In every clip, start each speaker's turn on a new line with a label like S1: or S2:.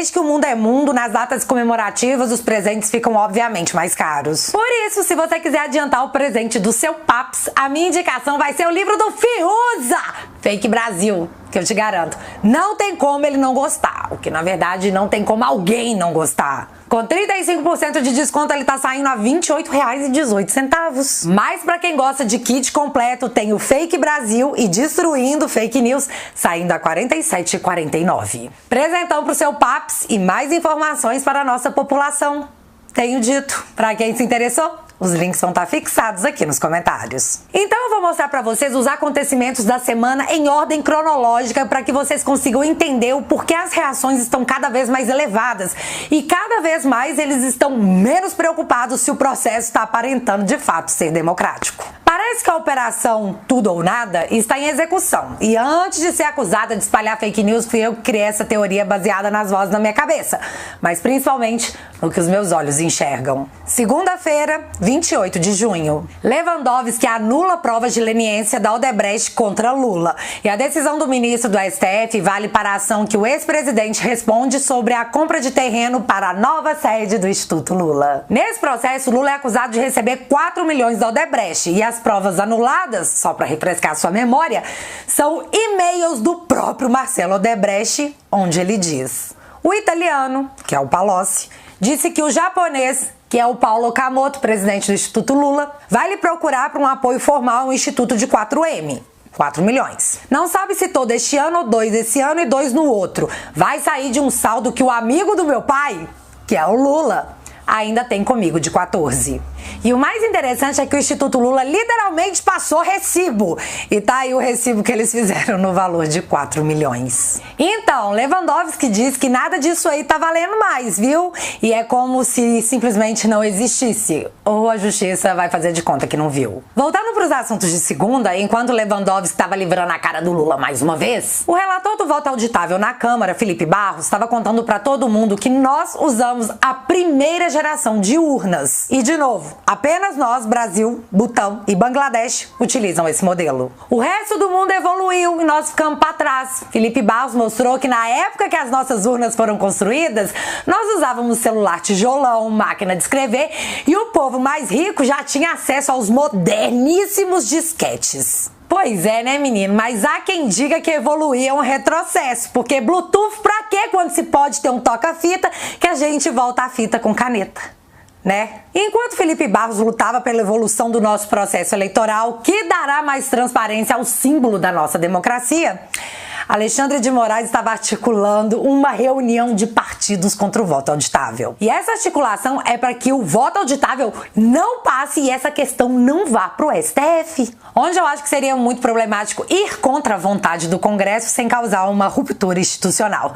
S1: Desde que o mundo é mundo, nas datas comemorativas, os presentes ficam obviamente mais caros. Por isso, se você quiser adiantar o presente do seu paps, a minha indicação vai ser o livro do Fiuza, Fake Brasil, que eu te garanto, não tem como ele não gostar, o que na verdade não tem como alguém não gostar. Com 35% de desconto ele tá saindo a R$ 28,18. Mas pra quem gosta de kit completo, tem o Fake Brasil e Destruindo Fake News saindo a R$ 47,49. Presentão pro seu paps e mais informações para a nossa população. Tenho dito, pra quem se interessou, os links vão estar fixados aqui nos comentários. Então eu vou mostrar pra vocês os acontecimentos da semana em ordem cronológica para que vocês consigam entender o porquê as reações estão cada vez mais elevadas e cada vez mais eles estão menos preocupados se o processo está aparentando de fato ser democrático. Parece que a operação Tudo ou Nada está em execução. E antes de ser acusada de espalhar fake news, fui eu que criei essa teoria baseada nas vozes na minha cabeça. Mas principalmente no que os meus olhos enxergam. Segunda-feira, 28 de junho. Lewandowski anula provas de leniência da Odebrecht contra Lula. E a decisão do ministro do STF vale para a ação que o ex-presidente responde sobre a compra de terreno para a nova sede do Instituto Lula. Nesse processo, Lula é acusado de receber 4 milhões da Odebrecht. E as provas anuladas, só para refrescar sua memória, são e-mails do próprio Marcelo Odebrecht, onde ele diz: o italiano, que é o Palocci, disse que o japonês, que é o Paulo Okamoto, presidente do Instituto Lula, vai lhe procurar para um apoio formal ao Instituto de 4M. 4 milhões. Não sabe se todo este ano ou 2 esse ano e 2 no outro. Vai sair de um saldo que o amigo do meu pai, que é o Lula, ainda tem comigo de 14. E o mais interessante é que o Instituto Lula literalmente passou recibo. E tá aí o recibo que eles fizeram no valor de 4 milhões. Então, Lewandowski diz que nada disso aí tá valendo mais, viu? E é como se simplesmente não existisse. Ou a justiça vai fazer de conta que não viu. Voltando para os assuntos de segunda, enquanto Lewandowski estava livrando a cara do Lula mais uma vez, o relator do voto auditável na Câmara, Felipe Barros, estava contando para todo mundo que nós usamos a primeira geração de urnas. E de novo, apenas nós, Brasil, Butão e Bangladesh, utilizam esse modelo. O resto do mundo evoluiu e nós ficamos para trás. Felipe Barros mostrou que na época que as nossas urnas foram construídas, nós usávamos celular tijolão, máquina de escrever e o povo mais rico já tinha acesso aos moderníssimos disquetes. Pois é, né, menino? Mas há quem diga que evoluir é um retrocesso, porque Bluetooth pra quê quando se pode ter um toca-fita que a gente volta a fita com caneta, né? Enquanto Felipe Barros lutava pela evolução do nosso processo eleitoral, que dará mais transparência ao símbolo da nossa democracia, Alexandre de Moraes estava articulando uma reunião de partidos contra o voto auditável. E essa articulação é para que o voto auditável não passe e essa questão não vá para o STF. Onde eu acho que seria muito problemático ir contra a vontade do Congresso sem causar uma ruptura institucional.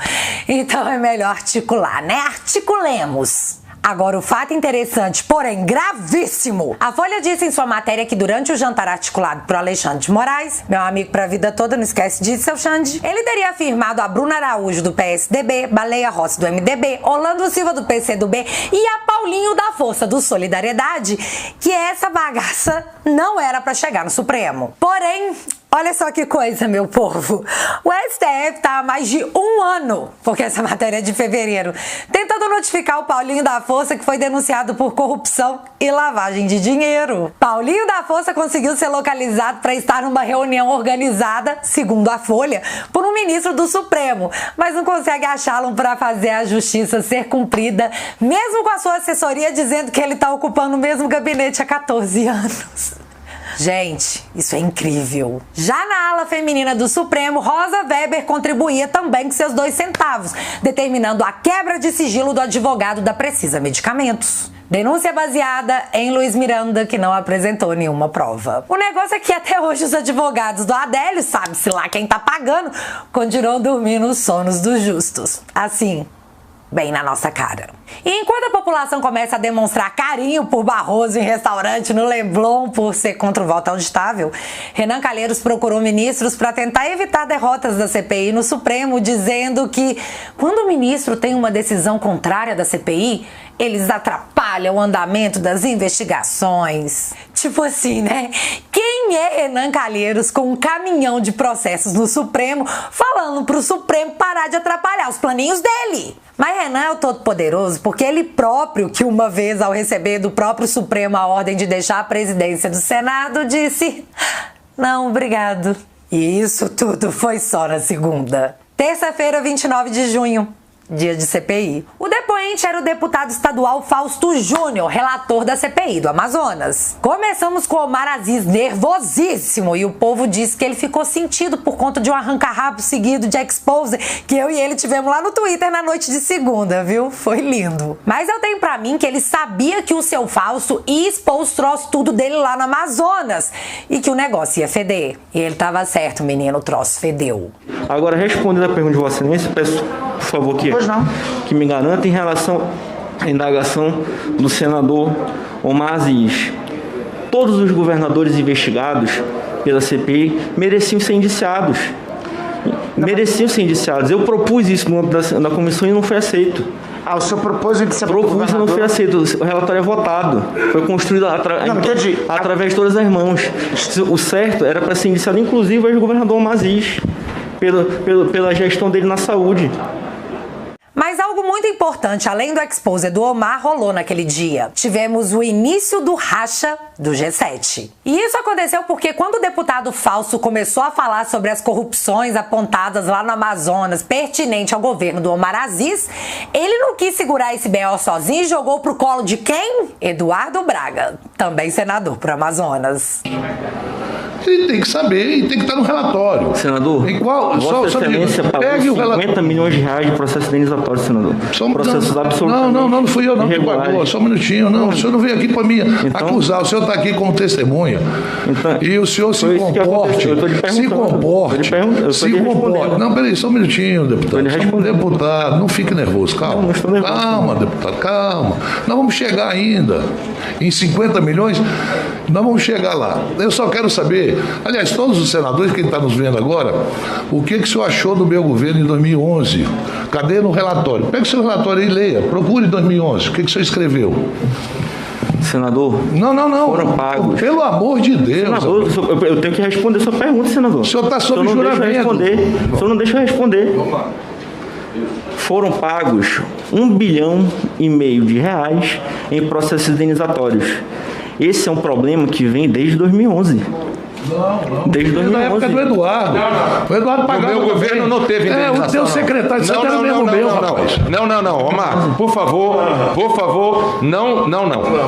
S1: Então é melhor articular, né? Articulemos! Agora, o fato interessante, porém gravíssimo. A Folha disse em sua matéria que durante o jantar articulado por Alexandre de Moraes, meu amigo pra vida toda, não esquece disso, seu Xande, ele teria afirmado a Bruna Araújo do PSDB, Baleia Rossi do MDB, Orlando Silva do PCdoB e a Paulinho da Força do Solidariedade que essa bagaça não era pra chegar no Supremo. Porém, olha só que coisa, meu povo. O STF tá há mais de um ano, porque essa matéria é de fevereiro, tentando notificar o Paulinho da Força que foi denunciado por corrupção e lavagem de dinheiro. Paulinho da Força conseguiu ser localizado para estar numa reunião organizada, segundo a Folha, por um ministro do Supremo, mas não consegue achá-lo para fazer a justiça ser cumprida, mesmo com a sua assessoria dizendo que ele tá ocupando o mesmo gabinete há 14 anos. Gente, isso é incrível. Já na ala feminina do Supremo, Rosa Weber contribuía também com seus 2 centavos, determinando a quebra de sigilo do advogado da Precisa Medicamentos. Denúncia baseada em Luiz Miranda, que não apresentou nenhuma prova. O negócio é que até hoje os advogados do Adélio, sabe-se lá quem tá pagando, continuam dormindo os sonos dos justos. Assim, bem na nossa cara. E enquanto a população começa a demonstrar carinho por Barroso em restaurante no Leblon por ser contra o voto auditável, Renan Calheiros procurou ministros para tentar evitar derrotas da CPI no Supremo, dizendo que quando o ministro tem uma decisão contrária da CPI, eles atrapalham o andamento das investigações. Tipo assim, né? Quem é Renan Calheiros com um caminhão de processos no Supremo falando pro Supremo parar de atrapalhar os planinhos dele? Mas Renan é o todo-poderoso porque ele próprio, que uma vez ao receber do próprio Supremo a ordem de deixar a presidência do Senado, disse: não, obrigado. E isso tudo foi só na segunda. Terça-feira, 29 de junho. Dia de CPI. O depoente era o deputado estadual Fausto Júnior, relator da CPI do Amazonas. Começamos com Omar Aziz nervosíssimo e o povo disse que ele ficou sentido por conta de um arranca-rabo seguido de expose que eu e ele tivemos lá no Twitter na noite de segunda, viu? Foi lindo. Mas eu tenho pra mim que ele sabia que o seu Fausto ia expor os troços tudo dele lá no Amazonas e que o negócio ia feder. E ele tava certo, menino, o troço fedeu.
S2: Agora, respondendo a pergunta de Vossa Excelência, peço, por favor, que me garanta em relação à indagação do senador Omar Aziz. Todos os governadores investigados pela CPI mereciam ser indiciados. Mereciam ser indiciados. Eu propus isso no âmbito da comissão e não foi aceito.
S3: O senhor propôs o indiciamento do
S2: governador? Propus e não foi aceito. O relatório é votado. Foi construído através de todas as mãos. O certo era para ser indiciado, inclusive, o governador Omar Aziz, pela gestão dele na saúde.
S1: Mas algo muito importante, além do expose do Omar, rolou naquele dia. Tivemos o início do racha do G7. E isso aconteceu porque quando o deputado Fausto começou a falar sobre as corrupções apontadas lá no Amazonas, pertinente ao governo do Omar Aziz, ele não quis segurar esse BO sozinho e jogou pro colo de quem? Eduardo Braga, também senador pro Amazonas.
S4: Ele tem que saber e tem que estar no relatório.
S2: Senador, Vossa Excelência pagou 50 milhões de reais de processo indenizatório, senador. Processos absolutamente
S4: não fui eu não que pagou. Só um minutinho. Não, o senhor não veio aqui para me acusar. O senhor está aqui como testemunha.
S2: Então,
S4: e o senhor se comporte. Se comporte. Não, peraí, só um minutinho, deputado. Deputado, não fique nervoso. Calma. Calma, deputado, calma. Nós vamos chegar ainda. Em 50 milhões, nós vamos chegar lá. Eu só quero saber, aliás, todos os senadores que estão nos vendo agora, o que o senhor achou do meu governo em 2011? Cadê no relatório? Pega o seu relatório e leia. Procure 2011. O que o senhor escreveu?
S2: Senador,
S4: não.
S2: Foram pagos.
S4: Pelo amor de Deus.
S2: Senador, eu tenho que responder a sua pergunta, senador.
S4: O senhor está sob juramento.
S2: O senhor não deixa eu responder. Foram pagos 1,5 bilhão de reais em processos indenizatórios. Esse é um problema que vem desde 2011.
S4: Não.
S2: Desde 2011.
S4: Na época do Eduardo. O Eduardo pagava.
S5: O meu governo não teve indenização.
S4: O teu secretário de Estado era mesmo meu, rapaz.
S5: Não. Omar, por favor, não.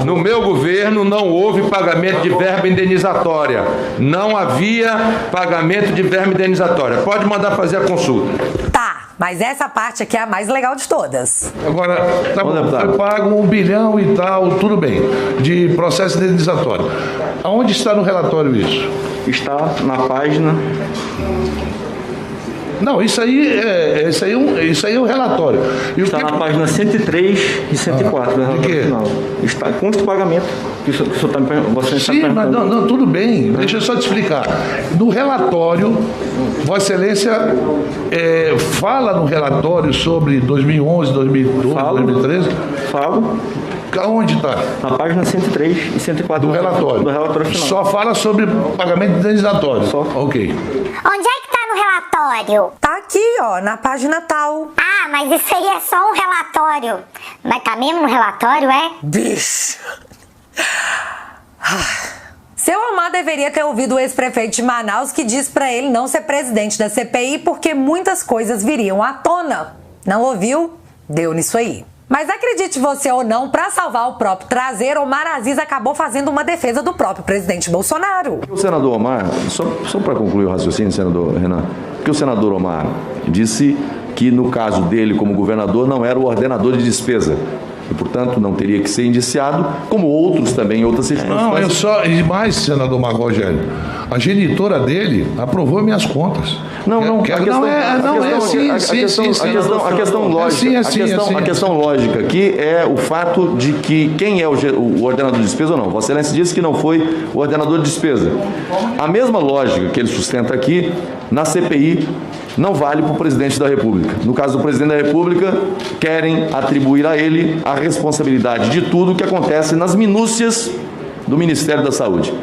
S5: No meu governo não houve pagamento de verba indenizatória. Não havia pagamento de verba indenizatória. Pode mandar fazer a consulta.
S1: Tá, mas essa parte aqui é a mais legal de todas.
S4: Agora, tá bom, eu pago 1 bilhão e tal, tudo bem, de processo indenizatório. Aonde está no relatório isso?
S2: Está na página...
S4: Não, isso aí é o relatório. E
S2: está na página 103 e 104 do relatório final. Está consta o pagamento. Que o senhor está me perguntando.
S4: Sim, mas não, tudo bem. Deixa eu só te explicar. No relatório, Vossa Excelência fala no relatório sobre 2011, 2012, 2013?
S2: Falo.
S4: Onde está?
S2: Na página 103 e 104
S4: do relatório.
S2: Do relatório final.
S4: Só fala sobre pagamento indenizatório.
S2: Só.
S4: Ok.
S6: Onde é que tá no relatório?
S1: Tá aqui, ó, na página tal.
S6: Ah, mas isso aí é só um relatório. Mas tá mesmo no relatório, é?
S1: Bicho. Seu Omar deveria ter ouvido o ex-prefeito de Manaus que disse pra ele não ser presidente da CPI porque muitas coisas viriam à tona. Não ouviu? Deu nisso aí. Mas acredite você ou não, para salvar o próprio traseiro, Omar Aziz acabou fazendo uma defesa do próprio presidente Bolsonaro.
S7: O senador Omar, só para concluir o raciocínio, senador Renan, porque o senador Omar disse que no caso dele como governador não era o ordenador de despesa. E, portanto, não teria que ser indiciado, como outros também, em outras circunstâncias.
S4: Não, e mais, senador Marco Rogério, a genitora dele aprovou minhas contas.
S7: A questão lógica aqui é o fato de que quem é o ordenador de despesa ou não. Vossa Excelência disse que não foi o ordenador de despesa. A mesma lógica que ele sustenta aqui, na CPI, não vale para o presidente da República. No caso do presidente da República, querem atribuir a ele a responsabilidade de tudo que acontece nas minúcias do Ministério da Saúde.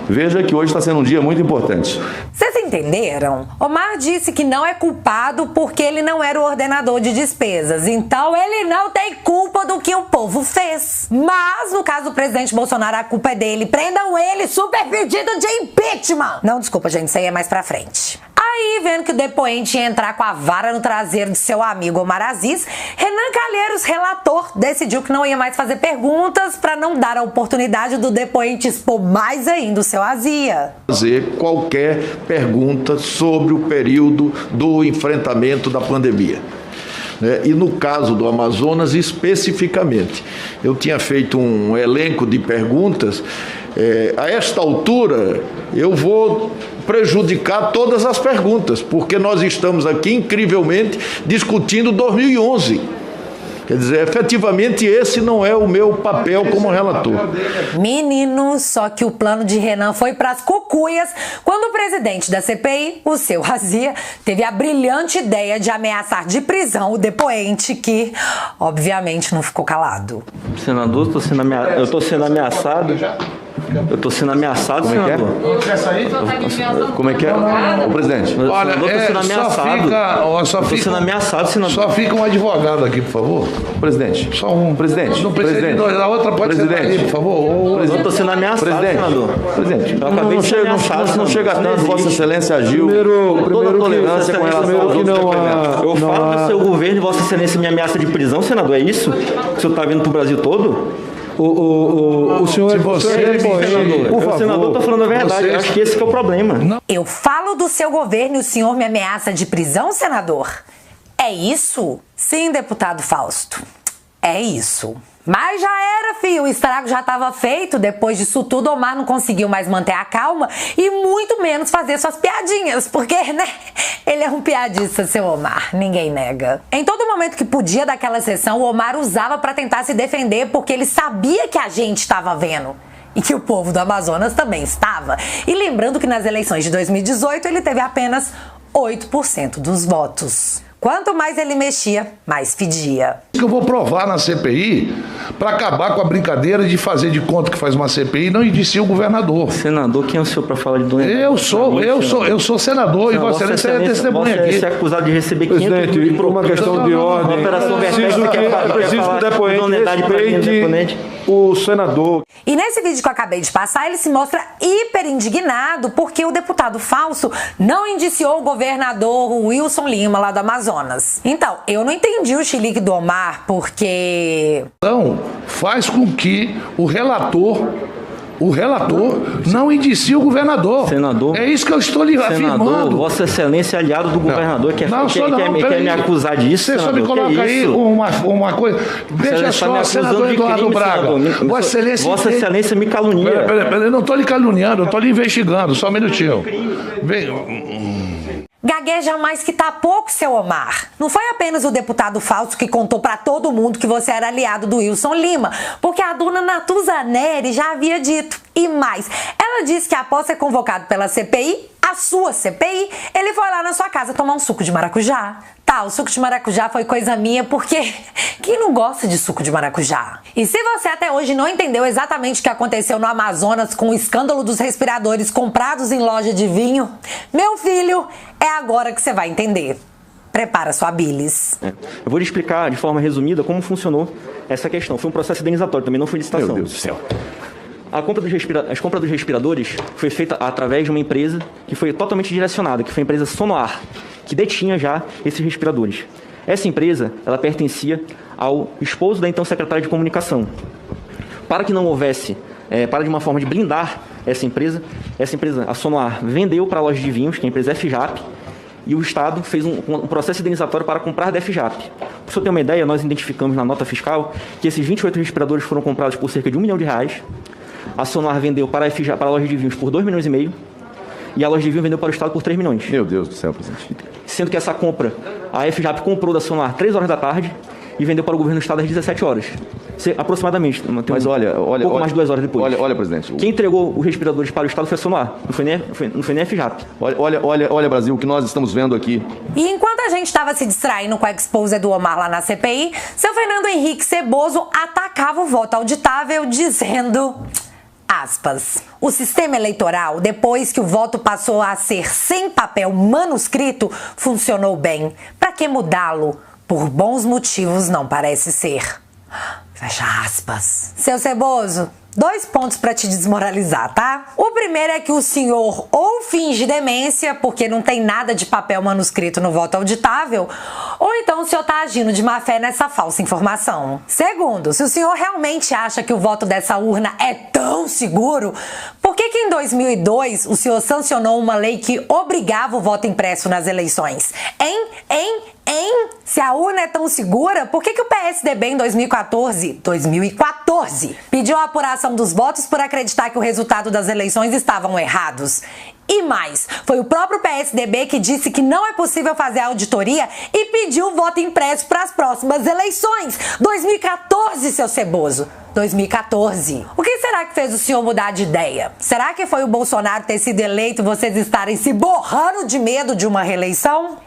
S7: Veja que hoje está sendo um dia muito importante.
S1: Você entenderam? Omar disse que não é culpado porque ele não era o ordenador de despesas, então ele não tem culpa do que o povo fez. Mas, no caso do presidente Bolsonaro, a culpa é dele. Prendam ele, super pedido de impeachment! Não, desculpa, gente, isso aí é mais pra frente. Aí, vendo que o depoente ia entrar com a vara no traseiro de seu amigo Omar Aziz, Renan Calheiros, relator, decidiu que não ia mais fazer perguntas para não dar a oportunidade do depoente expor mais ainda o seu azia.
S8: Fazer qualquer pergunta sobre o período do enfrentamento da pandemia. E no caso do Amazonas, especificamente, eu tinha feito um elenco de perguntas. A esta altura, eu vou prejudicar todas as perguntas, porque nós estamos aqui, incrivelmente, discutindo 2011. Quer dizer, efetivamente, esse não é o meu papel como relator.
S1: Menino, só que o plano de Renan foi pras cucuias quando o presidente da CPI, o seu Azia, teve a brilhante ideia de ameaçar de prisão o depoente que, obviamente, não ficou calado.
S2: Senador, eu tô sendo ameaçado. Eu tô sendo ameaçado, senador.
S7: Como é que é? Ô, presidente.
S4: Olha,
S2: tô sendo ameaçado, senador.
S4: Só fica um advogado aqui, por favor.
S7: Presidente.
S4: Só um.
S7: Presidente.
S4: Não precisa de dois. A outra pode ser ali, por favor.
S2: Eu tô sendo ameaçado, senador.
S7: Presidente. Não chega tanto, Vossa Excelência agiu. Toda tolerância com relação aos outros depoimentos.
S2: Eu falo do seu governo e Vossa Excelência me ameaça de prisão, senador. É isso que o senhor tá vindo pro Brasil todo?
S4: O senhor é
S2: senador. Por favor, o senador tá falando a verdade. Eu acho que esse que é o problema.
S1: Eu falo do seu governo e o senhor me ameaça de prisão, senador? É isso? Sim, deputado Fausto. É isso. Mas já era, filho. O estrago já estava feito. Depois disso tudo, Omar não conseguiu mais manter a calma e muito menos fazer suas piadinhas. Porque, né? Ele é um piadista, seu Omar. Ninguém nega. Em todo momento que podia daquela sessão, o Omar usava para tentar se defender porque ele sabia que a gente estava vendo. E que o povo do Amazonas também estava. E lembrando que nas eleições de 2018 ele teve apenas 8% dos votos. Quanto mais ele mexia, mais fedia.
S4: Eu vou provar na CPI para acabar com a brincadeira de fazer de conta que faz uma CPI e não indicia o governador.
S2: Senador, quem é o senhor para falar de Dona?
S4: Eu sou senador e Vossa Excelência é testemunha aqui.
S2: Você é acusado de receber 500
S9: Presidente, por uma questão de ordem. Preciso que o depoente o senador.
S1: E nesse vídeo que eu acabei de passar, ele se mostra hiper indignado porque o deputado falso não indiciou o governador Wilson Lima lá do Amazonas. Então, eu não entendi o chilique do Omar porque...
S4: Então, faz com que o relator não indicia o governador.
S2: Senador.
S4: É isso que eu estou lhe afirmando.
S2: Senador, Vossa Excelência é aliado do governador, quer me acusar disso,
S4: Você
S2: senador?
S4: só me coloca aí uma coisa. Veja só, senador Eduardo Braga.
S2: Vossa Excelência me calunia.
S4: Peraí, eu não estou lhe caluniando, eu estou lhe investigando. Só um minutinho.
S1: Gagueja mais que tá pouco, seu Omar. Não foi apenas o deputado falso que contou pra todo mundo que você era aliado do Wilson Lima, porque a dona Natuza Neri já havia dito. E mais, ela disse que após ser convocado pela CPI, a sua CPI, ele foi lá na sua casa tomar um suco de maracujá. Tá, o suco de maracujá foi coisa minha, porque quem não gosta de suco de maracujá? E se você até hoje não entendeu exatamente o que aconteceu no Amazonas com o escândalo dos respiradores comprados em loja de vinho, meu filho, é agora que você vai entender. Prepara sua bilis.
S2: Eu vou lhe explicar de forma resumida como funcionou essa questão. Foi um processo indenizatório, também não foi licitação.
S7: Meu Deus do céu.
S2: As compras dos respiradores foi feita através de uma empresa que foi totalmente direcionada, que foi a empresa Sonoar, que detinha já esses respiradores. Essa empresa, ela pertencia ao esposo da então secretária de comunicação. Para que não houvesse, para de uma forma de blindar essa empresa, a Sonoar vendeu para a loja de vinhos, que é a empresa FJAP, e o Estado fez um processo indenizatório para comprar da FJAP. Para o senhor ter uma ideia, nós identificamos na nota fiscal que esses 28 respiradores foram comprados por cerca de R$1 milhão. A Sonoar vendeu para a loja de vinhos por R$2,5 milhões e a loja de vinhos vendeu para o Estado por R$3 milhões.
S7: Meu Deus do céu, presidente.
S2: Sendo que essa compra, a FJAP comprou da Sonoar 3 horas da tarde e vendeu para o governo do Estado às 17 horas. Aproximadamente.
S7: Mas olha,
S2: pouco mais de 2 horas depois.
S7: Olha, presidente.
S2: Quem entregou os respiradores para o Estado foi a Sonoar, não foi nem a FJAP.
S7: Olha, Brasil, o que nós estamos vendo aqui.
S1: E enquanto a gente estava se distraindo com a exposé do Omar lá na CPI, seu Fernando Henrique Ceboso atacava o voto auditável dizendo... Aspas. O sistema eleitoral, depois que o voto passou a ser sem papel manuscrito, funcionou bem. Para que mudá-lo? Por bons motivos não parece ser. Fecha aspas. Seu Ceboso, 2 pontos para te desmoralizar, tá? O primeiro é que o senhor ou finge demência, porque não tem nada de papel manuscrito no voto auditável, ou então o senhor tá agindo de má fé nessa falsa informação. Segundo, se o senhor realmente acha que o voto dessa urna é tão seguro, por que em 2002 o senhor sancionou uma lei que obrigava o voto impresso nas eleições? Se a urna é tão segura, por que o PSDB em 2014 pediu a apuração dos votos por acreditar que o resultado das eleições estavam errados? E mais, foi o próprio PSDB que disse que não é possível fazer a auditoria e pediu o voto impresso para as próximas eleições. 2014, seu Ceboso. 2014. O que será que fez o senhor mudar de ideia? Será que foi o Bolsonaro ter sido eleito e vocês estarem se borrando de medo de uma reeleição?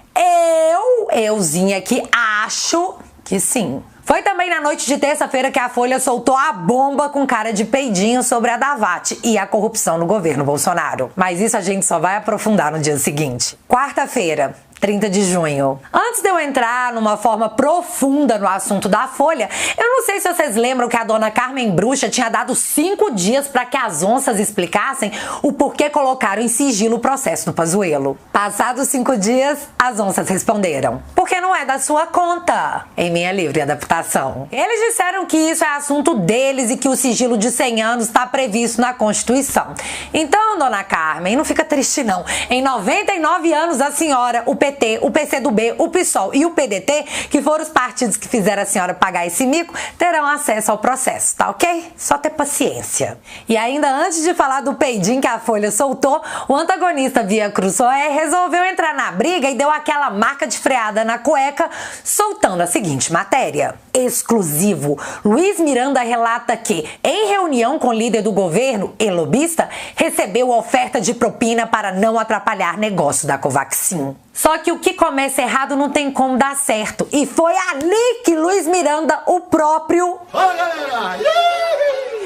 S1: Euzinha aqui acho que sim. Foi também na noite de terça-feira que a Folha soltou a bomba com cara de peidinho sobre a Davat e a corrupção no governo Bolsonaro. Mas isso a gente só vai aprofundar no dia seguinte. Quarta-feira, 30 de junho. Antes de eu entrar numa forma profunda no assunto da Folha, eu não sei se vocês lembram que a dona Carmen Bruxa tinha dado 5 dias para que as onças explicassem o porquê colocaram em sigilo o processo do Pazuello. Passados 5 dias, as onças responderam: porque não é da sua conta, em minha livre adaptação. Eles disseram que isso é assunto deles e que o sigilo de 100 anos está previsto na Constituição. Então, dona Carmen, não fica triste não. Em 99 anos, a senhora, o PT, o PCdoB, o PSOL e o PDT, que foram os partidos que fizeram a senhora pagar esse mico, terão acesso ao processo, tá ok? Só ter paciência. E ainda antes de falar do peidinho que a Folha soltou, o antagonista Via Cruzoé resolveu entrar na briga e deu aquela marca de freada na cueca, soltando a seguinte matéria. Exclusivo. Luiz Miranda relata que, em reunião com o líder do governo e lobista, recebeu oferta de propina para não atrapalhar negócio da Covaxin. Só que o que começa errado não tem como dar certo. E foi ali que Luiz Miranda, o próprio,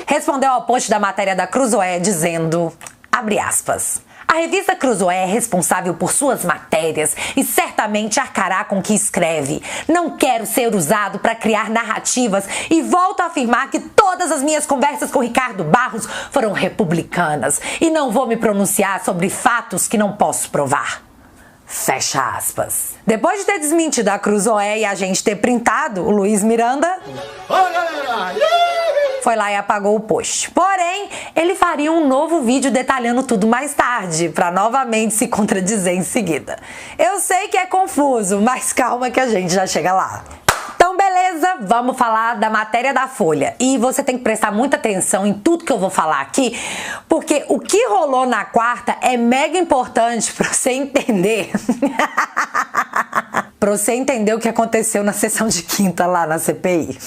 S1: respondeu ao post da matéria da Cruzoé dizendo, abre aspas, a revista Cruzoé é responsável por suas matérias e certamente arcará com o que escreve. Não quero ser usado para criar narrativas e volto a afirmar que todas as minhas conversas com Ricardo Barros foram republicanas e não vou me pronunciar sobre fatos que não posso provar. Fecha aspas. Depois de ter desmentido a Cruzoé e a gente ter printado, o Luiz Miranda foi lá e apagou o post. Porém, ele faria um novo vídeo detalhando tudo mais tarde, para novamente se contradizer em seguida. Eu sei que é confuso, mas calma que a gente já chega lá. Então, beleza, vamos falar da matéria da Folha. E você tem que prestar muita atenção em tudo que eu vou falar aqui, porque o que rolou na quarta é mega importante para você entender. Para você entender o que aconteceu na sessão de quinta lá na CPI.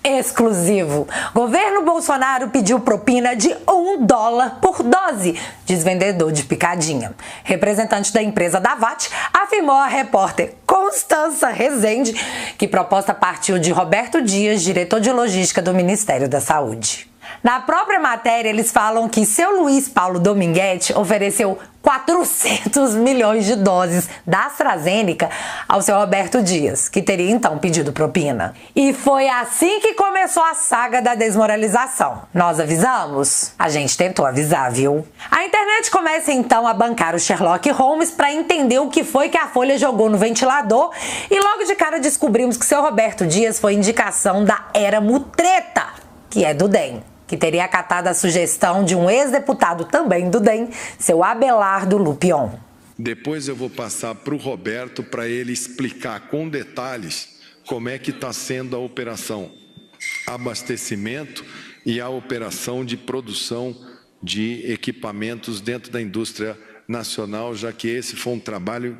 S1: Exclusivo. Governo Bolsonaro pediu propina de $1 por dose, diz vendedor de picadinha. Representante da empresa Davat afirmou a repórter Constança Rezende que proposta partiu de Roberto Dias, diretor de logística do Ministério da Saúde. Na própria matéria, eles falam que seu Luiz Paulo Dominguete ofereceu 400 milhões de doses da AstraZeneca ao seu Roberto Dias, que teria então pedido propina. E foi assim que começou a saga da desmoralização. Nós avisamos? A gente tentou avisar, viu? A internet começa então a bancar o Sherlock Holmes para entender o que foi que a Folha jogou no ventilador e logo de cara descobrimos que seu Roberto Dias foi indicação da Era Mutreta, que é do DEM, que teria acatado a sugestão de um ex-deputado também do DEM, seu Abelardo Lupion.
S10: Depois eu vou passar para o Roberto para ele explicar com detalhes como é que está sendo a operação abastecimento e a operação de produção de equipamentos dentro da indústria nacional, já que esse foi um trabalho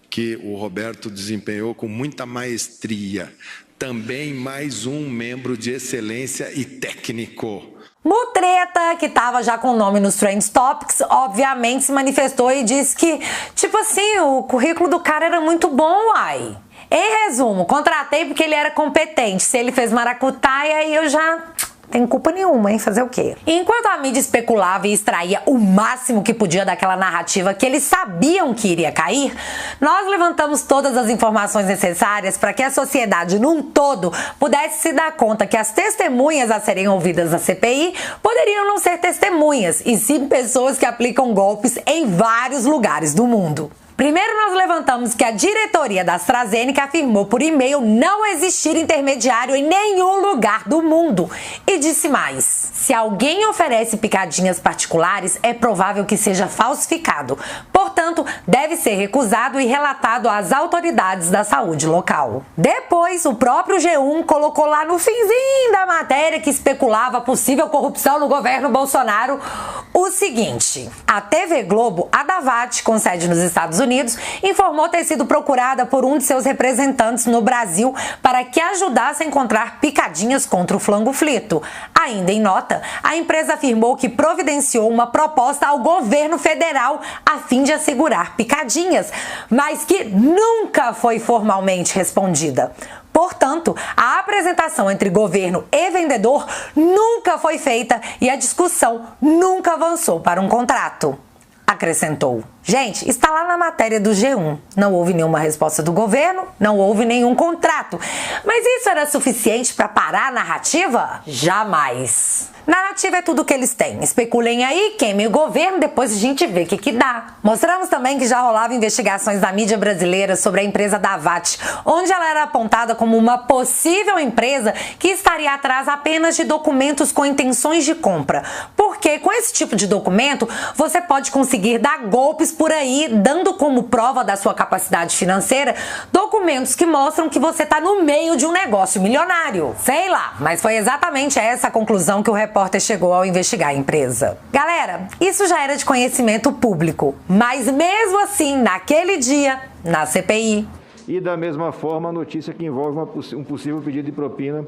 S10: que o Roberto desempenhou com muita maestria. Também mais um membro de excelência e técnico.
S1: Mutreta, que tava já com o nome nos Trend Topics, obviamente se manifestou e disse que, tipo assim, o currículo do cara era muito bom, uai. Em resumo, contratei porque ele era competente. Se ele fez maracutaia, aí eu já Tem culpa nenhuma, hein? Fazer o quê? Enquanto a mídia especulava e extraía o máximo que podia daquela narrativa que eles sabiam que iria cair, nós levantamos todas as informações necessárias para que a sociedade num todo pudesse se dar conta que as testemunhas a serem ouvidas na CPI poderiam não ser testemunhas, e sim pessoas que aplicam golpes em vários lugares do mundo. Primeiro, nós levantamos que a diretoria da AstraZeneca afirmou por e-mail não existir intermediário em nenhum lugar do mundo. E disse mais: se alguém oferece picadinhas particulares, é provável que seja falsificado. Portanto, deve ser recusado e relatado às autoridades da saúde local. Depois, o próprio G1 colocou lá no finzinho da matéria que especulava possível corrupção no governo Bolsonaro o seguinte: a TV Globo, a Davat, com sede nos Estados Unidos, informou ter sido procurada por um de seus representantes no Brasil para que ajudasse a encontrar picadinhas contra o flango frito. Ainda em nota, a empresa afirmou que providenciou uma proposta ao governo federal a fim de assegurar picadinhas, mas que nunca foi formalmente respondida. Portanto, a apresentação entre governo e vendedor nunca foi feita e a discussão nunca avançou para um contrato, acrescentou. Gente, está lá na matéria do G1. Não houve nenhuma resposta do governo, não houve nenhum contrato. Mas isso era suficiente para parar a narrativa? Jamais. Narrativa é tudo que eles têm. Especulem aí, queimem o governo, depois a gente vê o que dá. Mostramos também que já rolavam investigações da mídia brasileira sobre a empresa Davat, onde ela era apontada como uma possível empresa que estaria atrás apenas de documentos com intenções de compra. Porque com esse tipo de documento, você pode conseguir dar golpes por aí, dando como prova da sua capacidade financeira documentos que mostram que você está no meio de um negócio milionário. Sei lá, mas foi exatamente essa a conclusão que o repórter chegou ao investigar a empresa. Galera, isso já era de conhecimento público, mas mesmo assim, naquele dia, na CPI...
S9: E da mesma forma, a notícia que envolve um possível pedido de propina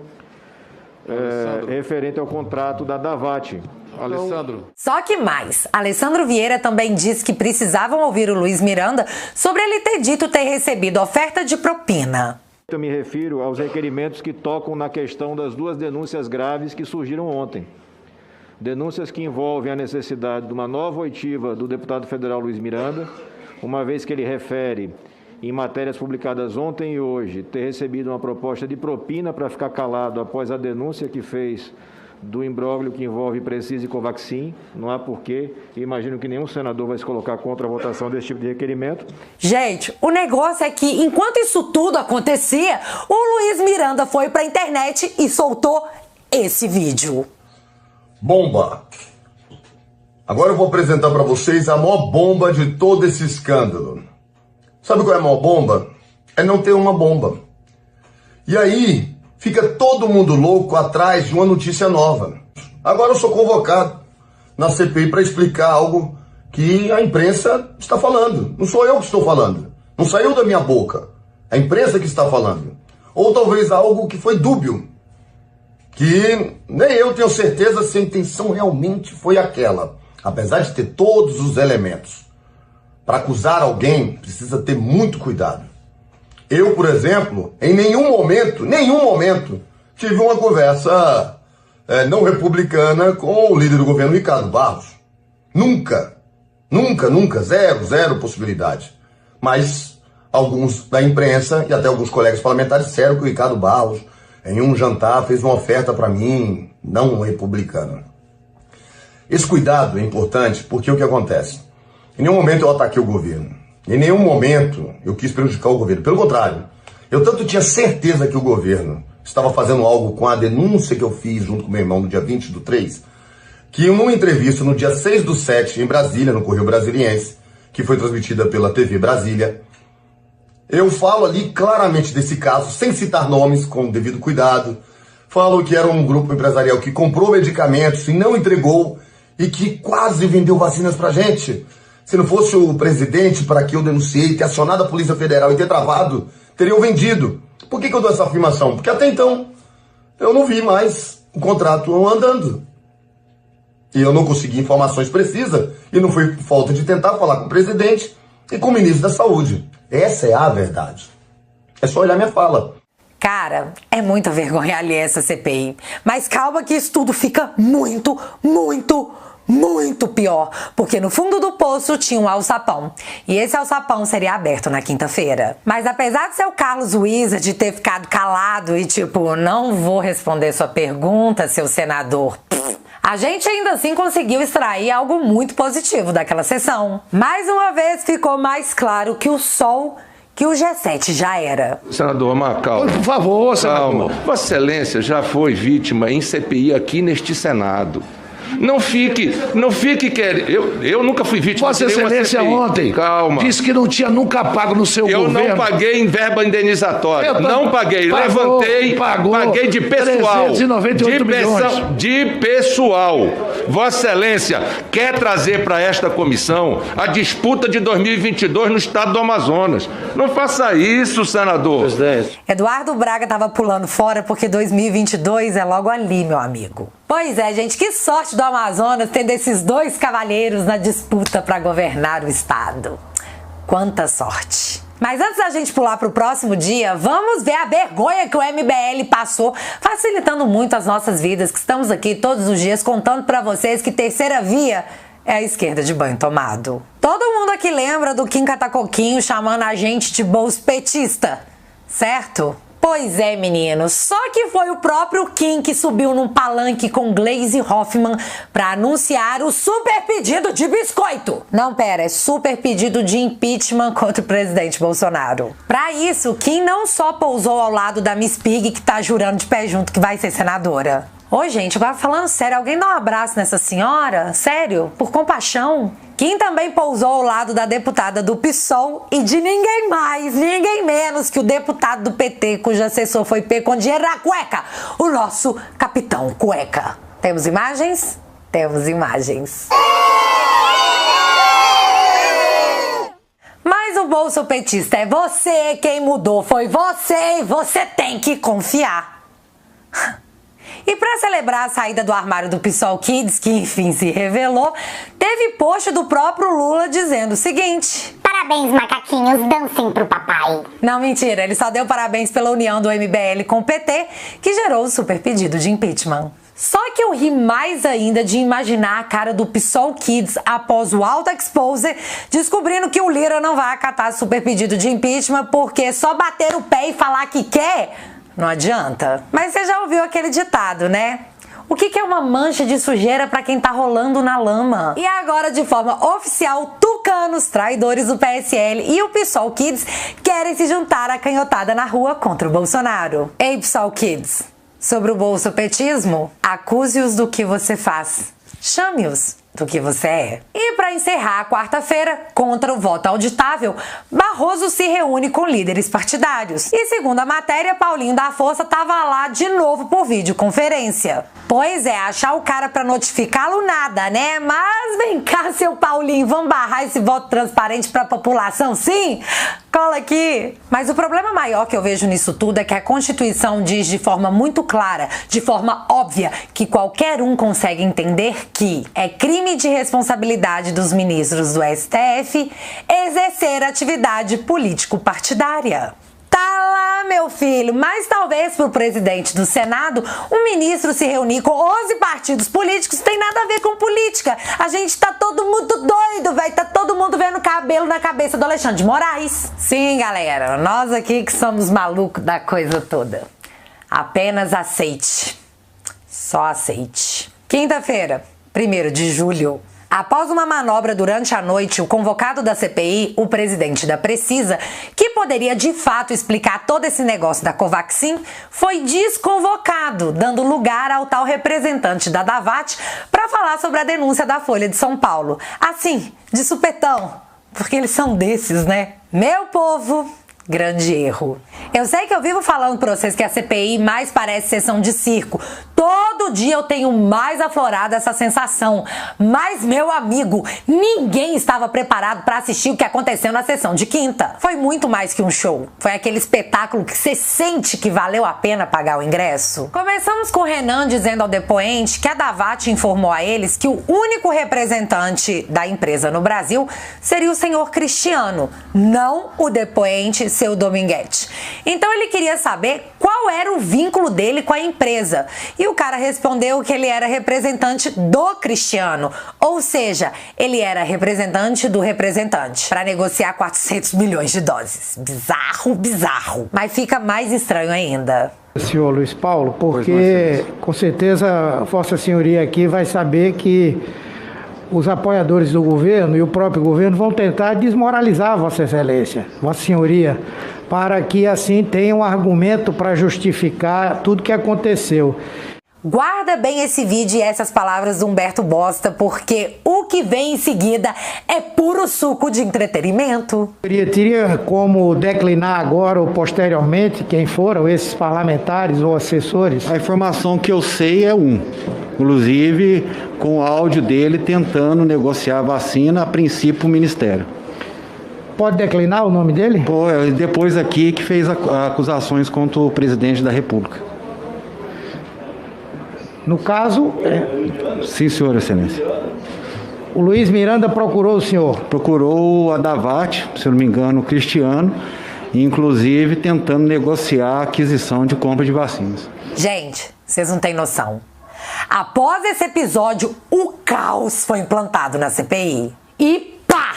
S9: referente ao contrato da Davat.
S5: Alessandro.
S1: Só que mais, Alessandro Vieira também disse que precisavam ouvir o Luiz Miranda sobre ele ter dito ter recebido oferta de propina.
S9: Eu me refiro aos requerimentos que tocam na questão das duas denúncias graves que surgiram ontem. Denúncias que envolvem a necessidade de uma nova oitiva do deputado federal Luiz Miranda, uma vez que ele refere, em matérias publicadas ontem e hoje, ter recebido uma proposta de propina para ficar calado após a denúncia que fez do imbróglio que envolve Precisa e Covaxin. Não há porquê, e imagino que nenhum senador vai se colocar contra a votação desse tipo de requerimento.
S1: Gente, o negócio é que, enquanto isso tudo acontecia, o Luiz Miranda foi pra internet e soltou esse vídeo.
S11: Bomba! Agora eu vou apresentar para vocês a maior bomba de todo esse escândalo. Sabe qual é a maior bomba? É não ter uma bomba. E aí... fica todo mundo louco atrás de uma notícia nova. Agora eu sou convocado na CPI para explicar algo que a imprensa está falando. Não sou eu que estou falando. Não saiu da minha boca. É a imprensa que está falando. Ou talvez algo que foi dúbio. Que nem eu tenho certeza se a intenção realmente foi aquela. Apesar de ter todos os elementos. Para acusar alguém, precisa ter muito cuidado. Eu, por exemplo, em nenhum momento, tive uma conversa não republicana com o líder do governo, Ricardo Barros. Nunca, zero possibilidade. Mas alguns da imprensa e até alguns colegas parlamentares disseram que o Ricardo Barros, em um jantar, fez uma oferta para mim, não republicana. Esse cuidado é importante porque o que acontece? Em nenhum momento eu ataquei o governo. Em nenhum momento eu quis prejudicar o governo. Pelo contrário, eu tanto tinha certeza que o governo estava fazendo algo com a denúncia que eu fiz junto com meu irmão no dia 20/3, que numa entrevista no dia 6/7 em Brasília, no Correio Brasiliense, que foi transmitida pela TV Brasília, eu falo ali claramente desse caso, sem citar nomes, com devido cuidado. Falo que era um grupo empresarial que comprou medicamentos e não entregou e que quase vendeu vacinas pra gente. Se não fosse o presidente para que eu denunciei, ter acionado a Polícia Federal e ter travado, teriam vendido. Por que eu dou essa afirmação? Porque até então eu não vi mais o contrato andando. E eu não consegui informações precisas e não foi falta de tentar falar com o presidente e com o ministro da Saúde. Essa é a verdade. É só olhar minha fala.
S1: Cara, é muita vergonha alheia essa CPI. Mas calma que isso tudo fica muito pior, porque no fundo do poço tinha um alçapão, e esse alçapão seria aberto na quinta-feira. Mas apesar de ser o Carlos Wizard ter ficado calado e tipo, não vou responder sua pergunta, seu senador, a gente ainda assim conseguiu extrair algo muito positivo daquela sessão. Mais uma vez ficou mais claro que o G7 já era.
S5: Senador, calma.
S4: Por favor, senador.
S5: Calma. Vossa Excelência já foi vítima em CPI aqui neste Senado. Não fique querendo. Eu nunca fui vítima
S4: de nenhuma CPI. Vossa Excelência ontem disse que não tinha nunca pago no seu governo.
S5: Eu não paguei em verba indenizatória. Não paguei. Levantei, paguei de pessoal.
S4: 398 milhões.
S5: De pessoal. Vossa Excelência quer trazer para esta comissão a disputa de 2022 no estado do Amazonas. Não faça isso, senador.
S2: Presidente.
S1: Eduardo Braga estava pulando fora porque 2022 é logo ali, meu amigo. Pois é, gente, que sorte do Amazonas tendo esses dois cavalheiros na disputa para governar o estado. Quanta sorte. Mas antes da gente pular para o próximo dia, vamos ver a vergonha que o MBL passou, facilitando muito as nossas vidas, que estamos aqui todos os dias contando para vocês que terceira via é a esquerda de banho tomado. Todo mundo aqui lembra do Kim Catacoquinho chamando a gente de bolso petista, certo? Pois é, meninos, só que foi o próprio Kim que subiu num palanque com Gleisi Hoffmann para anunciar o super pedido de biscoito. Não, pera, é super pedido de impeachment contra o presidente Bolsonaro. Para isso, Kim não só pousou ao lado da Miss Pig, que tá jurando de pé junto que vai ser senadora. Ô, gente, agora falando sério, alguém dá um abraço nessa senhora? Sério? Por compaixão? Kim também pousou ao lado da deputada do PSOL e de ninguém mais, ninguém menos que o deputado do PT, cujo assessor foi pego com dinheiro na cueca, o nosso Capitão Cueca. Temos imagens? Temos imagens. Mas o bolso petista é você quem mudou, foi você e você tem que confiar. E para celebrar a saída do armário do PSOL Kids, que enfim se revelou, teve post do próprio Lula dizendo o seguinte:
S6: parabéns, macaquinhos, dancem pro papai.
S1: Não, mentira, ele só deu parabéns pela união do MBL com o PT, que gerou o super pedido de impeachment. Só que eu ri mais ainda de imaginar a cara do PSOL Kids após o auto expose, descobrindo que o Lira não vai acatar super pedido de impeachment porque só bater o pé e falar que quer não adianta. Mas você já ouviu aquele ditado, né? O que é uma mancha de sujeira para quem tá rolando na lama? E agora, de forma oficial, tucanos, traidores do PSL e o PSOL Kids querem se juntar à canhotada na rua contra o Bolsonaro. Ei, PSOL Kids, sobre o bolsopetismo, acuse-os do que você faz. Chame-os do que você é. E para encerrar a quarta-feira, contra o voto auditável, Barroso se reúne com líderes partidários. E segundo a matéria, Paulinho da Força tava lá de novo por videoconferência. Pois é, achar o cara para notificá-lo nada, né? Mas vem cá, seu Paulinho, vamos barrar esse voto transparente para a população, sim? Cola aqui. Mas o problema maior que eu vejo nisso tudo é que a Constituição diz de forma muito clara, de forma óbvia, que qualquer um consegue entender que é crime de responsabilidade dos ministros do STF exercer atividade político-partidária. Tá lá, meu filho, mas talvez pro presidente do Senado, um ministro se reunir com 11 partidos políticos tem nada a ver com política. A gente tá todo mundo doido, velho, tá todo mundo vendo cabelo na cabeça do Alexandre de Moraes. Sim, galera, nós aqui que somos malucos da coisa toda. Apenas aceite. Só aceite. Quinta-feira, 1º de julho. Após uma manobra durante a noite, o convocado da CPI, o presidente da Precisa, que poderia de fato explicar todo esse negócio da Covaxin, foi desconvocado, dando lugar ao tal representante da Davat para falar sobre a denúncia da Folha de São Paulo. Assim, de supetão, porque eles são desses, né? Meu povo, grande erro. Eu sei que eu vivo falando pra vocês que a CPI mais parece sessão de circo. Todo todo dia eu tenho mais aflorado essa sensação. Mas, meu amigo, ninguém estava preparado para assistir o que aconteceu na sessão de quinta. Foi muito mais que um show. Foi aquele espetáculo que você sente que valeu a pena pagar o ingresso. Começamos com o Renan dizendo ao depoente que a Davat informou a eles que o único representante da empresa no Brasil seria o senhor Cristiano, não o depoente seu Dominguete. Então ele queria saber qual era o vínculo dele com a empresa. E o cara respondeu que ele era representante do Cristiano, ou seja, ele era representante do representante, para negociar 400 milhões de doses. Bizarro, bizarro. Mas fica mais estranho ainda.
S12: Senhor Luiz Paulo, porque com certeza Vossa Senhoria aqui vai saber que os apoiadores do governo e o próprio governo vão tentar desmoralizar Vossa Excelência, Vossa Senhoria, para que assim tenha um argumento para justificar tudo que aconteceu.
S1: Guarda bem esse vídeo e essas palavras do Humberto Bosta, porque o que vem em seguida é puro suco de entretenimento.
S12: Teria como declinar agora ou posteriormente quem foram esses parlamentares ou assessores?
S13: A informação que eu sei é inclusive com o áudio dele tentando negociar a vacina, a princípio o Ministério.
S12: Pode declinar o nome dele?
S13: Depois aqui que fez acusações contra o presidente da República.
S12: No caso...
S13: Sim, senhor, excelência.
S12: O Luiz Miranda procurou o senhor?
S13: Procurou a Davat, se eu não me engano, o Cristiano, inclusive tentando negociar a aquisição de compra de vacinas.
S1: Gente, vocês não têm noção. Após esse episódio, o caos foi implantado na CPI. E pá!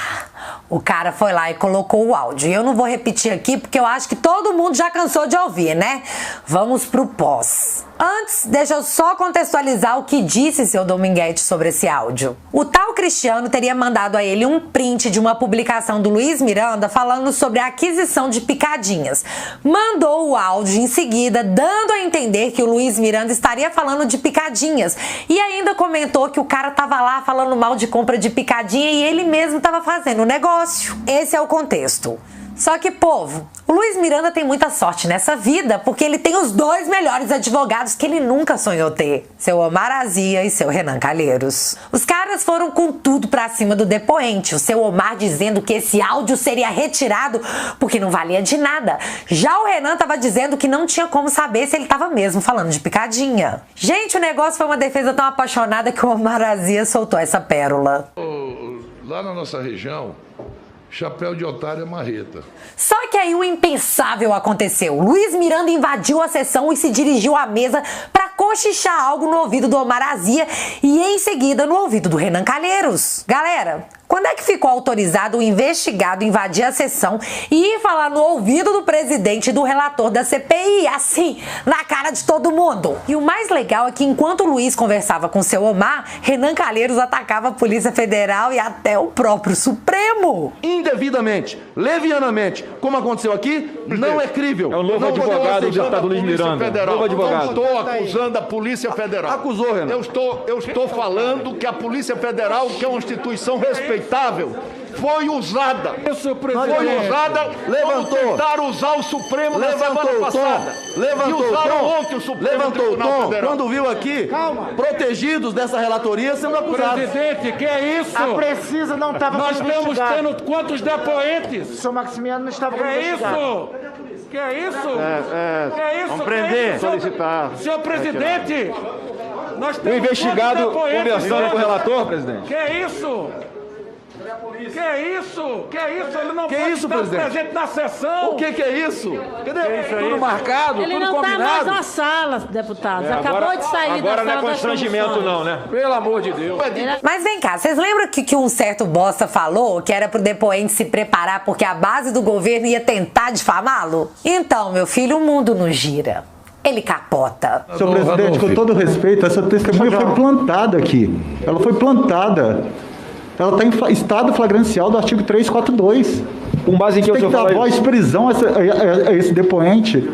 S1: O cara foi lá e colocou o áudio. E eu não vou repetir aqui porque eu acho que todo mundo já cansou de ouvir, né? Vamos pro pós. Antes, deixa eu só contextualizar o que disse seu Dominguete sobre esse áudio. O tal Cristiano teria mandado a ele um print de uma publicação do Luiz Miranda falando sobre a aquisição de picadinhas. Mandou o áudio em seguida, dando a entender que o Luiz Miranda estaria falando de picadinhas. E ainda comentou que o cara tava lá falando mal de compra de picadinha e ele mesmo tava fazendo o negócio. Esse é o contexto. Só que, povo, o Luiz Miranda tem muita sorte nessa vida porque ele tem os dois melhores advogados que ele nunca sonhou ter, seu Omar Azia e seu Renan Calheiros. Os caras foram com tudo pra cima do depoente, o seu Omar dizendo que esse áudio seria retirado porque não valia de nada. Já o Renan tava dizendo que não tinha como saber se ele tava mesmo falando de picadinha. Gente, o negócio foi uma defesa tão apaixonada que o Omar Azia soltou essa pérola.
S4: Lá na nossa região, chapéu de otário é marreta.
S1: Só que aí o impensável aconteceu. Luiz Miranda invadiu a sessão e se dirigiu à mesa para cochichar algo no ouvido do Omar Azia e em seguida no ouvido do Renan Calheiros. Galera, quando é que ficou autorizado o investigado invadir a sessão e ir falar no ouvido do presidente e do relator da CPI, assim, na cara de todo mundo? E o mais legal é que enquanto o Luiz conversava com seu Omar, Renan Calheiros atacava a Polícia Federal e até o próprio Supremo.
S7: Indevidamente, levianamente, como aconteceu aqui, não é crível.
S9: É o novo advogado, o deputado Luiz Miranda.
S8: Novo advogado. Não estou acusando a Polícia Federal.
S7: Acusou, Renan.
S8: Eu estou falando que a Polícia Federal, que é uma instituição respeitável, foi usada.
S7: Isso,
S8: presidente. Foi usada.
S7: Levantou.
S8: Tentaram usar o Supremo na semana passada.
S7: Levantou
S8: e usaram
S7: o tom.
S8: ontem o Supremo
S7: Levantou o
S8: Tribunal
S7: tom.
S8: Federal.
S7: Quando viu aqui, protegidos dessa relatoria sendo acusados.
S14: Presidente, que é isso?
S3: A Precisa não estava
S14: Nós
S3: sendo
S14: estamos
S3: investigado.
S14: tendo quantos depoentes?
S3: O senhor Maximiano não estava
S14: Que
S3: sendo
S14: é
S3: investigado.
S14: isso? Que é isso? Que é isso?
S9: Vamos prender,
S14: solicitar. Senhor presidente, nós temos
S9: o investigado
S14: quantos depoentes?
S9: conversando com o relator, presidente.
S14: Que é isso? Que é isso? Que é isso? Ele não
S7: Que
S14: pode
S7: isso,
S14: estar
S7: presidente?
S14: presente na sessão.
S7: O que é isso? Cadê?
S9: Tudo marcado,
S15: Ele
S9: tudo
S15: não está
S9: combinado.
S15: mais na sala, deputados. Acabou
S9: agora,
S15: de sair da
S9: agora
S15: sala
S9: não é
S15: das
S9: constrangimento
S15: comissões.
S9: não, né? Pelo amor de Deus.
S1: Mas vem cá, vocês lembram que um certo bosta falou que era pro depoente se preparar porque a base do governo ia tentar difamá-lo? Então, meu filho, o mundo não gira. Ele capota.
S13: Senhor presidente, com todo respeito, essa testemunha foi plantada aqui. Ela foi plantada. Ela está em estado flagrancial do artigo 342.
S9: Com base em que o senhor fala isso?
S13: Tem que dar voz de prisão a esse depoente.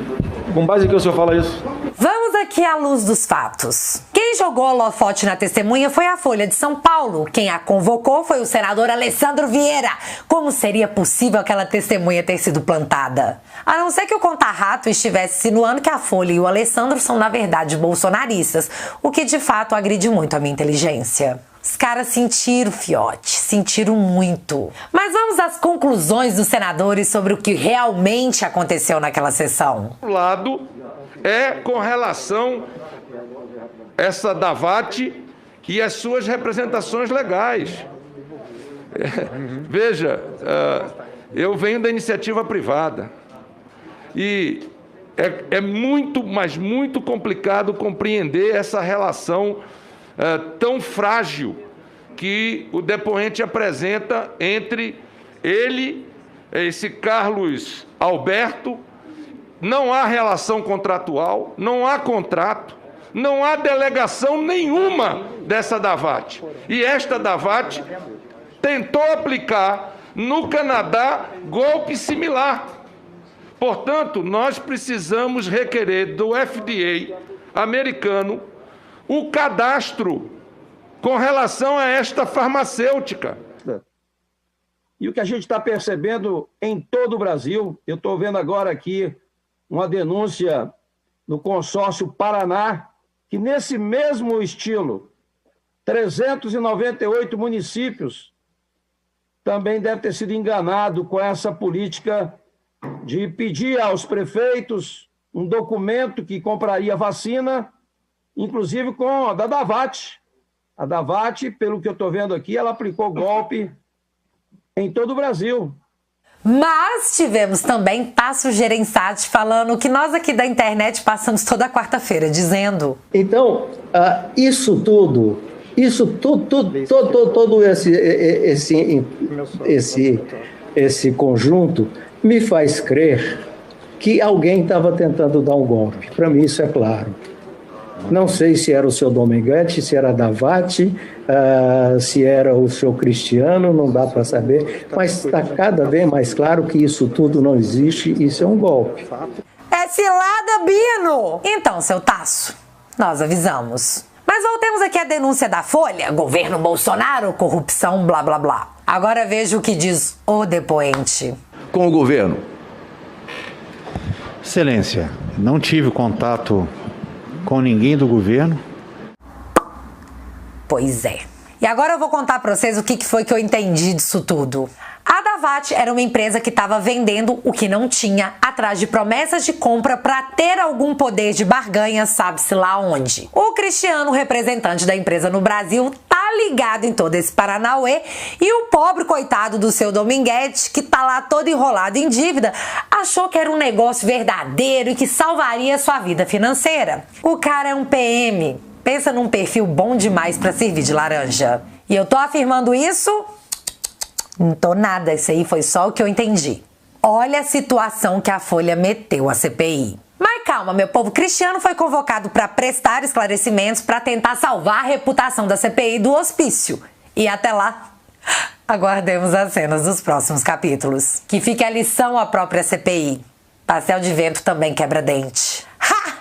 S9: Com base em que o senhor fala isso?
S1: Vamos aqui à luz dos fatos. Quem Quem jogou holofote na testemunha foi a Folha de São Paulo. Quem a convocou foi o senador Alessandro Vieira. Como seria possível aquela testemunha ter sido plantada? A não ser que o conta-rato estivesse insinuando que a Folha e o Alessandro são, na verdade, bolsonaristas, o que de fato agride muito a minha inteligência. Os caras sentiram, fiote, sentiram muito. Mas vamos às conclusões dos senadores sobre o que realmente aconteceu naquela sessão.
S5: O lado é com relação essa Davat e as suas representações legais. Veja, eu venho da iniciativa privada e é muito, mas muito complicado compreender essa relação tão frágil que o depoente apresenta entre ele, esse Carlos Alberto. Não há relação contratual, não há contrato, não há delegação nenhuma dessa Davat. E esta Davat tentou aplicar no Canadá golpe similar. Portanto, nós precisamos requerer do FDA americano o cadastro com relação a esta farmacêutica.
S16: E o que a gente está percebendo em todo o Brasil, eu estou vendo agora aqui uma denúncia no consórcio Paraná, que nesse mesmo estilo, 398 municípios também devem ter sido enganados com essa política de pedir aos prefeitos um documento que compraria vacina, inclusive com a da Davat. A Davat, pelo que eu estou vendo aqui, ela aplicou golpe em todo o Brasil.
S1: Mas tivemos também Tasso Gereissati falando o que nós aqui da internet passamos toda quarta-feira, dizendo...
S17: Então, todo esse conjunto me faz crer que alguém estava tentando dar um golpe. Para mim isso é claro. Não sei se era o seu Dominguete, se era a Davat, se era o seu Cristiano, não dá para saber, mas está cada vez mais claro que isso tudo não existe, isso é um golpe.
S1: É cilada, Bino! Então, seu Tasso, nós avisamos. Mas voltemos aqui à denúncia da Folha, governo Bolsonaro, corrupção, blá blá blá. Agora veja o que diz o depoente.
S7: Com o governo.
S13: Excelência, não tive contato com ninguém do governo.
S1: Pois é. E agora eu vou contar pra vocês o que foi que eu entendi disso tudo. A Davat era uma empresa que estava vendendo o que não tinha, atrás de promessas de compra para ter algum poder de barganha, sabe-se lá onde. O Cristiano, representante da empresa no Brasil, tá ligado em todo esse paranauê, e o pobre coitado do seu Dominguete, que tá lá todo enrolado em dívida, achou que era um negócio verdadeiro e que salvaria sua vida financeira. O cara é um PM. Pensa num perfil bom demais para servir de laranja. E eu tô afirmando isso? Não tô nada, isso aí foi só o que eu entendi. Olha a situação que a Folha meteu a CPI. Mas calma, meu povo, Cristiano foi convocado para prestar esclarecimentos para tentar salvar a reputação da CPI do hospício. E até lá, aguardemos as cenas dos próximos capítulos. Que fique a lição à própria CPI. Pastel de vento também quebra dente. Ha!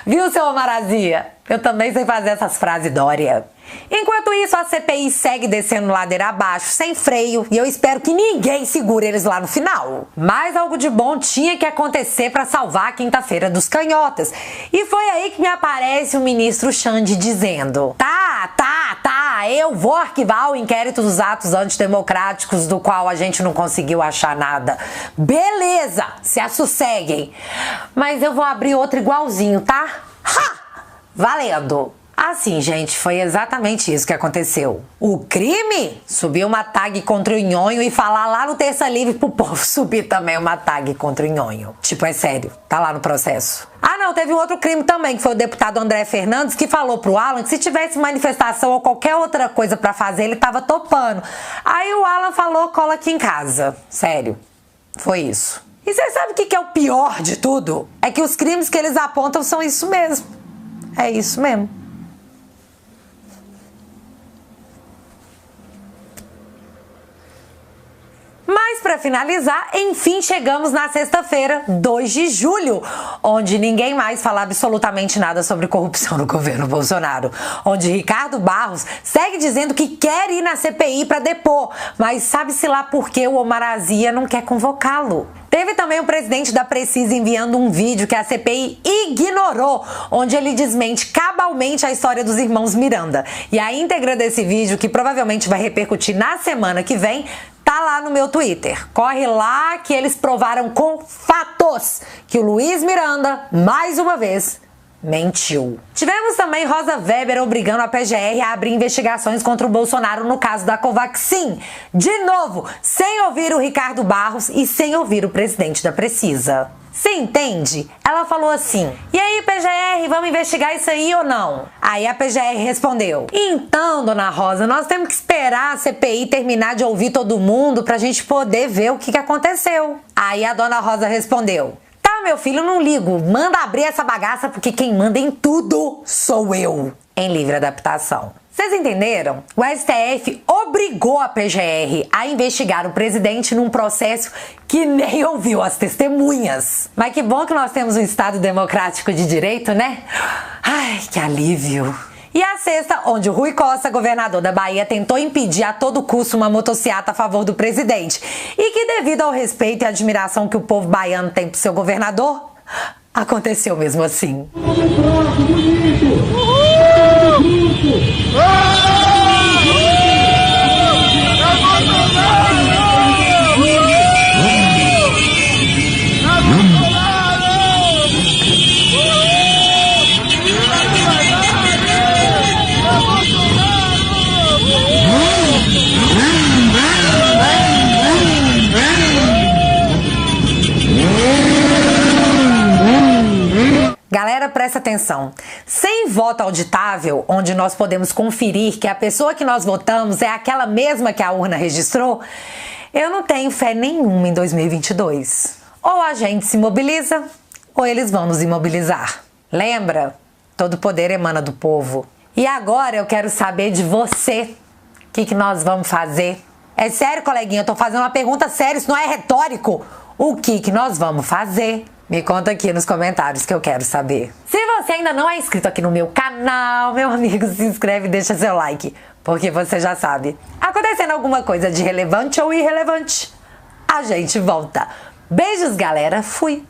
S1: Viu, seu Amarazia? Eu também sei fazer essas frases Dória. Enquanto isso, a CPI segue descendo ladeira abaixo, sem freio, e eu espero que ninguém segure eles lá no final. Mas algo de bom tinha que acontecer para salvar a quinta-feira dos canhotas. E foi aí que me aparece o ministro Xande dizendo: eu vou arquivar o inquérito dos atos antidemocráticos do qual a gente não conseguiu achar nada. Beleza, se assosseguem. Mas eu vou abrir outro igualzinho, tá? Ha! Valendo! Assim, gente, foi exatamente isso que aconteceu. O crime? Subir uma tag contra o Nhonho e falar lá no Terça Livre pro povo subir também uma tag contra o Nhonho. Tipo, é sério, tá lá no processo. Ah, não, teve um outro crime também, que foi o deputado André Fernandes, que falou pro Alan que se tivesse manifestação ou qualquer outra coisa pra fazer, ele tava topando. Aí o Alan falou, cola aqui em casa. Sério, foi isso. E você sabe o que é o pior de tudo? É que os crimes que eles apontam são isso mesmo. É isso mesmo. Mas para finalizar, enfim chegamos na sexta-feira, 2 de julho, onde ninguém mais fala absolutamente nada sobre corrupção no governo Bolsonaro, onde Ricardo Barros segue dizendo que quer ir na CPI para depor, mas sabe-se lá por que o Omar Azia não quer convocá-lo. Teve também o presidente da Precisa enviando um vídeo que a CPI ignorou, onde ele desmente cabalmente a história dos irmãos Miranda. E a íntegra desse vídeo, que provavelmente vai repercutir na semana que vem, tá lá no meu Twitter. Corre lá que eles provaram com fatos que o Luiz Miranda, mais uma vez, mentiu. Tivemos também Rosa Weber obrigando a PGR a abrir investigações contra o Bolsonaro no caso da Covaxin. De novo, sem ouvir o Ricardo Barros e sem ouvir o presidente da Precisa. Você entende? Ela falou assim: e aí, PGR, vamos investigar isso aí ou não? Aí a PGR respondeu: então, dona Rosa, nós temos que esperar a CPI terminar de ouvir todo mundo pra gente poder ver o que aconteceu. Aí a dona Rosa respondeu: tá, meu filho, não ligo, manda abrir essa bagaça porque quem manda em tudo sou eu. Em livre adaptação. Vocês entenderam? O STF obrigou a PGR a investigar o presidente num processo que nem ouviu as testemunhas. Mas que bom que nós temos um Estado democrático de direito, né? Ai, que alívio. E a sexta, onde o Rui Costa, governador da Bahia, tentou impedir a todo custo uma motociata a favor do presidente. E que, devido ao respeito e admiração que o povo baiano tem pro seu governador, aconteceu mesmo assim. Galera, presta atenção. Sem voto auditável, onde nós podemos conferir que a pessoa que nós votamos é aquela mesma que a urna registrou, eu não tenho fé nenhuma em 2022. Ou a gente se mobiliza, ou eles vão nos imobilizar. Lembra? Todo poder emana do povo. E agora eu quero saber de você. O que nós vamos fazer? É sério, coleguinha, eu tô fazendo uma pergunta séria, isso não é retórico. O que nós vamos fazer? Me conta aqui nos comentários que eu quero saber. Se você ainda não é inscrito aqui no meu canal, meu amigo, se inscreve e deixa seu like, porque você já sabe. Acontecendo alguma coisa de relevante ou irrelevante, a gente volta. Beijos, galera. Fui!